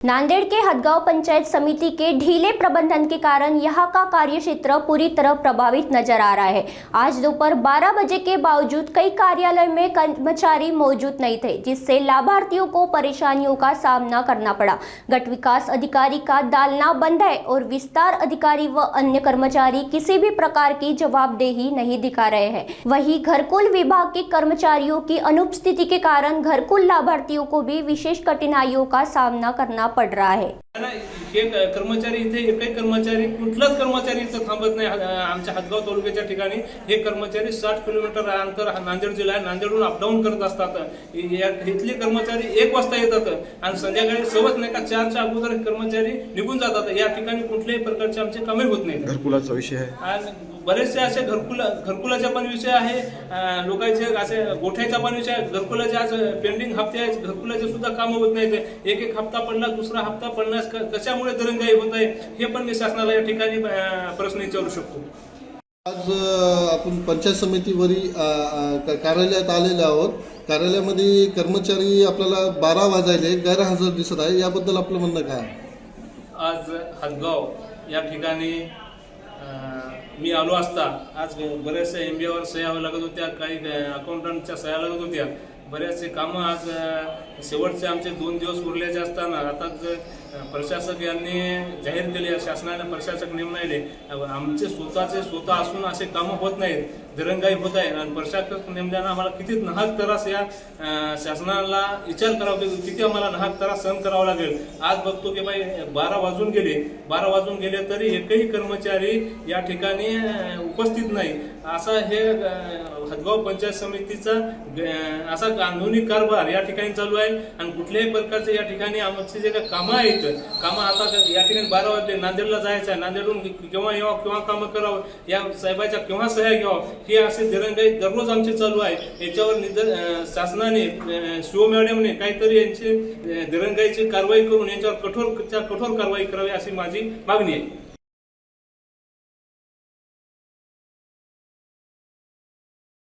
नांदेड़ के हदगांव पंचायत समिति के ढीले प्रबंधन के कारण यहां का कार्यक्षेत्र पूरी तरह प्रभावित नजर आ रहा है। आज दोपहर 12 बजे के बावजूद कई कार्यालय में कर्मचारी मौजूद नहीं थे, जिससे लाभार्थियों को परेशानियों का सामना करना पड़ा। गट विकास अधिकारी का डालना बंद है और विस्तार अधिकारी व अन्य कर्मचारी किसी भी प्रकार की जवाबदेही नहीं दिखा रहे हैं। वहीं घरकुल विभाग के कर्मचारियों की अनुपस्थिति के कारण घरकुल लाभार्थियों को भी विशेष कठिनाइयों का सामना करना पड़ रहा है। हे कर्मचारी इथे एकही कर्मचारी कुठलाच कर्मचारी इथं थांबत नाही। आमच्या हदगाव तालुक्याच्या ठिकाणी हे कर्मचारी 60 किलोमीटर अंतर नांदेड जिल्हा आहे, नांदेडहून अपडाऊन करत असतात। इथले कर्मचारी 1 वाजता येतात आणि संध्याकाळी सवत नाही का 4च्या अगोदर कर्मचारी निघून जातात। या ठिकाणी कुठल्याही प्रकारचे आमचे कामे होत नाहीत। घरकुलाचा विषय आहे आणि बरेचसे असे घरकुलाचा पण विषय आहे, लोकांचे असे गोठ्याचा पण विषय आहे। घरकुलाचे आज पेंडिंग हप्ते आहेत, घरकुलाचे सुद्धा कामं होत नाहीत। एक हप्ता पडला, दुसरा हप्ता पडला, कशामुळे दरंगाई होत आहे हे पण मी शासनाला या ठिकाणी प्रश्न विचारू शकतो। आज आपण पंचायत समितीवरील कार्यालयात आलेले आहोत। कार्यालयामध्ये कर्मचारी आपल्याला 12 वाजायले गैरहजर दिसत आहे, याबद्दल आपलं म्हणणं काय? आज हदगाव या ठिकाणी मी आलो असता आज बऱ्याचशा MBAवर सह्या लागत होत्या, काही अकाउंटंटच्या सह्या लागत होत्या। बरेचसे कामं आज शेवटचे आमचे 2 दिवस उरल्याचे असताना आता प्रशासक यांनी जाहीर केले, शासनाने प्रशासक नेमले, आमचे स्वतः असून असे कामं होत नाहीत, दिरंगाई होत आहे। आणि प्रशासक नेमल्यानं आम्हाला किती नाहक त्रास या शासनाला विचार करावा, किती आम्हाला नाहक त्रास सहन करावा लागेल। आज बघतो की बाई 12 वाजून गेले तरी एकही कर्मचारी या ठिकाणी उपस्थित नाही। असा हे हदगाव पंचायत समितीचा असा कानूनी कारभार या ठिकाणी चालू आहे। आणि कुठल्याही प्रकारचे या ठिकाणी आमचे जे काही कामं आहेत, कामं आता या ठिकाणी 12 वाजले, नांदेडला जायचं आहे, नांदेडहून केव्हा यावं, केव्हा कामं करावं, या साहेबाच्या केव्हा सह्या घ्यावं, हे असे दिरंगाई दररोज आमचे चालू आहे। याच्यावर शासनाने शिव मॅडमने काहीतरी यांची दिरंगाईची कारवाई करून यांच्यावर कठोर कारवाई करावी अशी माझी मागणी आहे।